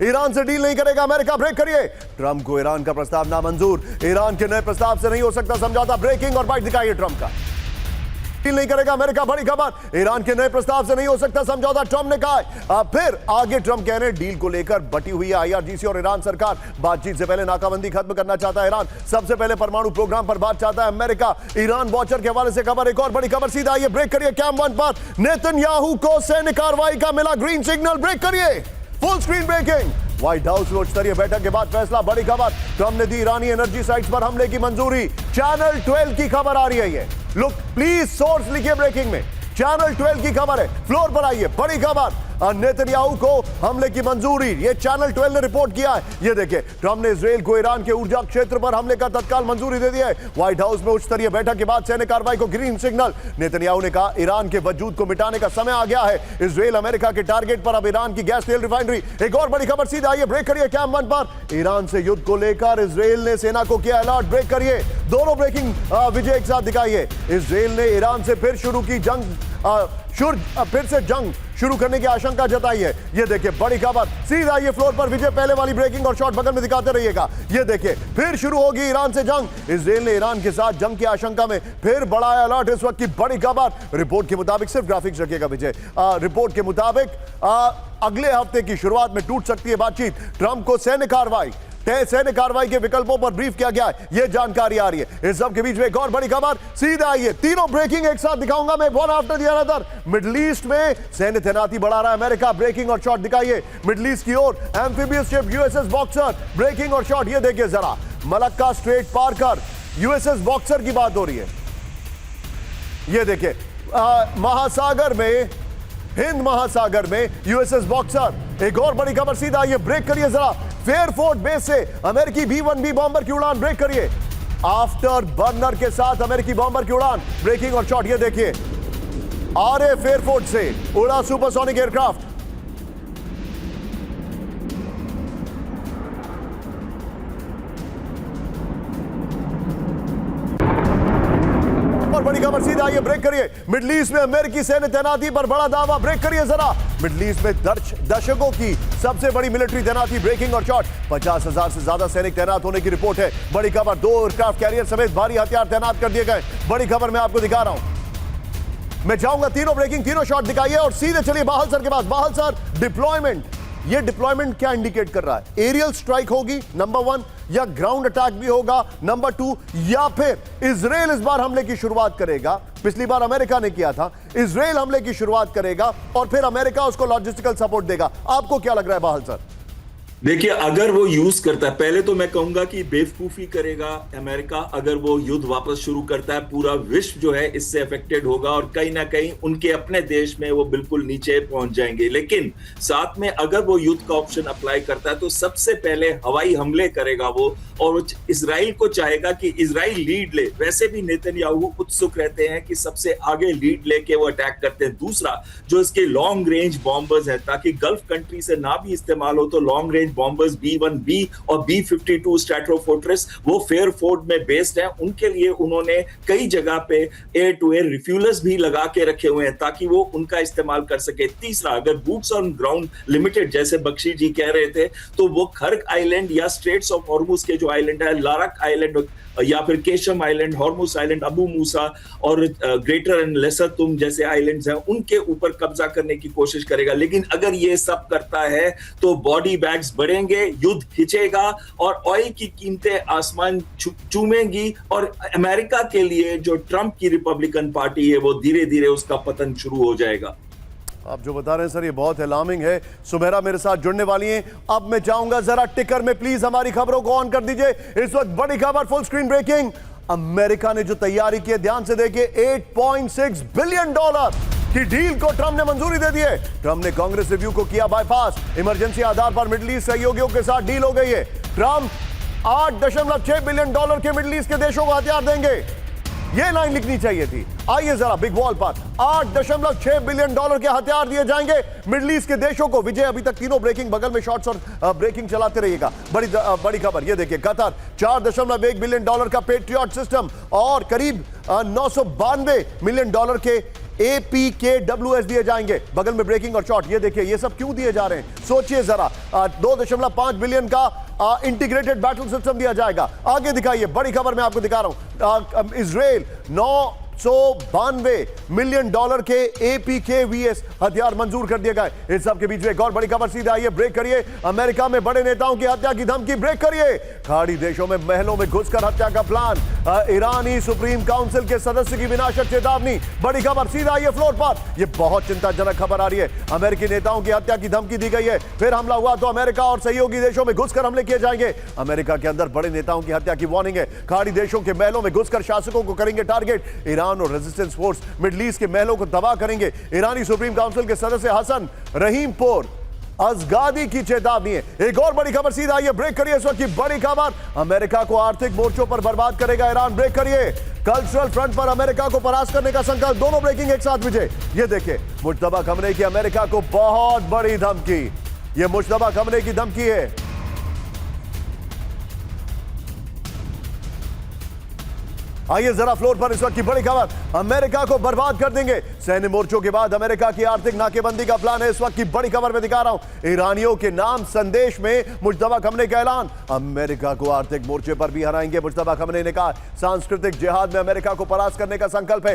Iran से deal नहीं करेगा अमेरिका, ब्रेक करिए। ट्रंप को ईरान का प्रस्ताव नामंजूर, ईरान के नए प्रस्ताव से नहीं हो सकता समझौता। ब्रेकिंग और बाइट दिखाइए ट्रंप का। डील नहीं करेगा अमेरिका, बड़ी खबर, ईरान के नए प्रस्ताव से नहीं हो सकता समझौता, ट्रंप ने कहा है। फिर आगे ट्रंप कह रहे हैं डील को लेकर बटी हुई है आईआरजीसी और ईरान सरकार। बातचीत से पहले नाकाबंदी खत्म करना चाहता है ईरान, सबसे पहले परमाणु प्रोग्राम पर बात चाहता है अमेरिका। ईरान वॉचर के हवाले से खबर, एक और बड़ी खबर सीधा आइए, ब्रेक करिए। कैंप वन पर नेतन्याहू को सैन्य कार्रवाई का मिला ग्रीन सिग्नल, ब्रेक करिए। Full screen breaking, White House में उच्च स्तरीय बैठक के बाद फैसला, बड़ी खबर, ट्रंप ने दी ईरानी एनर्जी साइट्स पर हमले की मंजूरी। चैनल 12 की खबर आ रही है ये, लुक प्लीज सोर्स लिखिए ब्रेकिंग में, चैनल 12 की खबर है, फ्लोर पर आइए, बड़ी खबर, नेतन्याहू को हमले की मंजूरी, ये चैनल 12 ने रिपोर्ट किया है। ये देखिए, ट्रंप ने इजराइल को ईरान के ऊर्जा क्षेत्र पर हमले का तत्काल मंजूरी दे दिया है। व्हाइट हाउस में उच्च स्तरीय बैठक के बाद सैन्य कार्रवाई को ग्रीन सिग्नल। नेतन्याहू ने कहा ईरान के वजूद को मिटाने का समय आ गया है। इजराइल अमेरिका के टारगेट पर अब ईरान की गैस तेल रिफाइनरी। एक और बड़ी खबर सीधा आइए, ब्रेक करिए। कैंप वन पर ईरान से युद्ध को लेकर इजराइल ने सेना को किया अलर्ट, ब्रेक करिए। दोनों ब्रेकिंग विजय एक साथ दिखाइए। इजराइल ने ईरान से फिर से जंग शुरू करने की आशंका जताई है। ये देखिए बड़ी खबर, सीधा ये फ्लोर पर विजय, पहले वाली ब्रेकिंग और शॉट बगल में दिखाते रहिएगा। ये देखिए फिर शुरू होगी ईरान से जंग, इजराइल ने ईरान के साथ जंग की आशंका में फिर बढ़ाया अलर्ट। इस वक्त की बड़ी खबर, रिपोर्ट के मुताबिक, सिर्फ ग्राफिक्स रखिएगा विजय, रिपोर्ट के मुताबिक अगले हफ्ते की शुरुआत में टूट सकती है बातचीत। ट्रंप को सैन्य कार्रवाई के विकल्पों पर ब्रीफ किया गया है, यह जानकारी आ रही है। इस सब के बीच में एक और बड़ी खबर, सीधा आइए, तीनों ब्रेकिंग एक साथ दिखाऊंगा मैं, one after the another. Middle east में सैन्य तैनाती बढ़ा रहा है अमेरिका, ब्रेकिंग और शॉट दिखाइए। मिडिल ईस्ट की ओर amphibious ship USS Boxer, breaking और शॉट, ये देखिए जरा, मलक्का स्ट्रेट पार कर यूएसएस बॉक्सर की बात हो रही है। ये देखिए हिंद महासागर में यूएसएस बॉक्सर। एक और बड़ी खबर, सीधा ये ब्रेक करिए जरा, फेयरफोर्ट बेस से अमेरिकी B-1B बॉम्बर की उड़ान, ब्रेक करिए। आफ्टर बर्नर के साथ अमेरिकी बॉम्बर की उड़ान, ब्रेकिंग और शॉट, ये देखिए आरए फेयरफोर्ट से उड़ा सुपरसोनिक एयरक्राफ्ट। और बड़ी खबर, सीधा आइए, ब्रेक करिए। मिडिल ईस्ट में अमेरिकी सैन्य तैनाती पर बड़ा दावा, ब्रेक करिए जरा। मिडिल ईस्ट में दशकों की सबसे बड़ी मिलिट्री तैनाती, ब्रेकिंग और शॉट, 50,000 से ज्यादा सैनिक तैनात होने की रिपोर्ट है। बड़ी खबर, 2 एयरक्राफ्ट कैरियर समेत भारी हथियार तैनात कर दिए गए। बड़ी खबर मैं आपको दिखा रहा हूं, मैं जाऊंगा, तीनों ब्रेकिंग, तीनों शॉट दिखाइए और सीधे चलिए बाहल सर के पास। बाहल सर, डिप्लॉयमेंट, ये डिप्लॉयमेंट क्या इंडिकेट कर रहा है? एरियल स्ट्राइक होगी नंबर 1, या ग्राउंड अटैक भी होगा नंबर 2, या फिर इजराइल इस बार हमले की शुरुआत करेगा। पिछली बार अमेरिका ने किया था, इजराइल हमले की शुरुआत करेगा और फिर अमेरिका उसको लॉजिस्टिकल सपोर्ट देगा। आपको क्या लग रहा है बाहल सर? देखिए, अगर वो यूज करता है, पहले तो मैं कहूंगा कि बेवकूफी करेगा अमेरिका। अगर वो युद्ध वापस शुरू करता है, पूरा विश्व जो है इससे अफेक्टेड होगा और कहीं ना कहीं उनके अपने देश में वो बिल्कुल नीचे पहुंच जाएंगे। लेकिन साथ में अगर वो युद्ध का ऑप्शन अप्लाई करता है तो सबसे पहले हवाई हमले करेगा वो, और इजराइल को चाहेगा कि इजराइल लीड ले। वैसे भी नेतन्याहू उत्सुक रहते हैं कि सबसे आगे लीड लेके वो अटैक करते हैं। दूसरा, जो इसके लॉन्ग रेंज बॉम्बर्स है, ताकि गल्फ कंट्री से ना भी इस्तेमाल हो तो लॉन्ग रेंज बॉम्बर्स B-1B और B-52 स्ट्रैटोफोर्ट्रेस वो फेयरफोर्ट में बेस्ड हैं। उनके लिए उन्होंने कई जगह पे एयर टू एयर रिफ्यूलर्स भी लगा के रखे हुए हैं ताकि वो उनका इस्तेमाल कर सके। तीसरा, अगर बूट्स ऑन ग्राउंड लिमिटेड जैसे बख्शी जी कह रहे थे, तो वो खर्क आइलैंड या स्ट्रेट्स ऑफ हॉर्मुज के जो आइलैंड है, लारक आइलैंड या फिर Qeshm island, Hormuz island, Abu Musa और ग्रेटर एंड लेसर तुम जैसे आइलैंड्स हैं, उनके ऊपर कब्जा करने की कोशिश करेगा। लेकिन अगर ये सब करता है तो बॉडी बैग्स बढ़ेंगे, युद्ध खिंचेगा और ऑयल की कीमतें आसमान चूमेंगी और अमेरिका के लिए जो ट्रंप की रिपब्लिकन पार्टी है वो धीरे धीरे उसका पतन शुरू हो जाएगा। आप जो बता रहे हैं सर, ये बहुत अलार्मिंग है। सुमेरा मेरे साथ जुड़ने वाली हैं। अब मैं चाहूंगा जरा टिकर में प्लीज हमारी खबरों को ऑन कर दीजिए। इस वक्त बड़ी खबर, फुल स्क्रीन ब्रेकिंग, अमेरिका ने जो तैयारी की है ध्यान से देखिए, $8.6 बिलियन की डील को ट्रंप ने मंजूरी दे दी है। ट्रंप ने कांग्रेस रिव्यू को किया बाईपास, इमरजेंसी आधार पर मिडिल ईस्ट सहयोगियों के साथ डील हो गई है। ट्रंप $8.6 बिलियन के मिडिल ईस्ट के देशों को हथियार देंगे। ये लाइन लिखनी चाहिए थी। आइए जरा बिग वॉल पर, $8.6 बिलियन के हथियार दिए जाएंगे मिडिल ईस्ट के देशों को। विजय, अभी तक तीनों ब्रेकिंग बगल में शॉट्स और ब्रेकिंग चलाते रहिएगा। बड़ी खबर, ये देखिए, कतर $4.1 बिलियन का पेट्रियट सिस्टम और करीब $992 मिलियन के APKWS दिए जाएंगे। बगल में ब्रेकिंग और शॉट, ये देखिए, ये सब क्यों दिए जा रहे हैं? सोचिए जरा, $2.5 बिलियन का इंटीग्रेटेड बैटल सिस्टम दिया जाएगा। आगे दिखाइए, बड़ी खबर मैं आपको दिखा रहा हूं। इजराइल $992 मिलियन के APKVS हथियार मंजूर कर दिए गए। इस सब के बीच में एक और बड़ी खबर सीधा आइए, ब्रेक करिए। अमेरिका में बड़े नेताओं की हत्या की धमकी, ब्रेक करिए। खाड़ी देशों में महलों में घुसकर हत्या का प्लान, ईरानी सुप्रीम काउंसिल के सदस्य की विनाशक चेतावनी। बड़ी खबर सीधा आइए फ्लोर पर। यह बहुत चिंताजनक खबर आ रही है। अमेरिकी नेताओं की हत्या की धमकी दी गई है। फिर हमला हुआ तो अमेरिका और सहयोगी देशों में घुसकर हमले किए जाएंगे। अमेरिका के अंदर बड़े नेताओं की हत्या की वार्निंग है। खाड़ी देशों के महलों में घुसकर शासकों को करेंगे टारगेट। ईरान और रेजिस्टेंस फोर्स मिडिल ईस्ट के महलों को तबाह करेंगे। ईरानी सुप्रीम काउंसिल के सदस्य हसन रहीमपुर अजगादी की चेतावनी है। एक और बड़ी खबर सीधा आइए, ब्रेक करिए। इस वक्त की बड़ी खबर, अमेरिका को आर्थिक मोर्चों पर बर्बाद करेगा ईरान, ब्रेक करिए। कल्चरल फ्रंट पर अमेरिका को परास्त करने का संकल्प, दोनों ब्रेकिंग एक साथ विजय। ये देखिए, मुश्तबा खमनेई की अमेरिका को बहुत बड़ी धमकी। यह मुश्तबा खमनेई की धमकी है। आइए जरा फ्लोर पर इस वक्त की बड़ी खबर, अमेरिका को बर्बाद कर देंगे। सैन्य मोर्चों के बाद अमेरिका की आर्थिक नाकेबंदी का प्लान है। इस वक्त की बड़ी खबर में दिखा रहा हूं। ईरानियों के नाम संदेश में मुश्तबा खमनेई का ऐलान, अमेरिका को आर्थिक मोर्चे पर भी हराएंगे। मुश्तबा खमनेई ने कहा, सांस्कृतिक जिहाद में अमेरिका को परास्त करने का संकल्प है।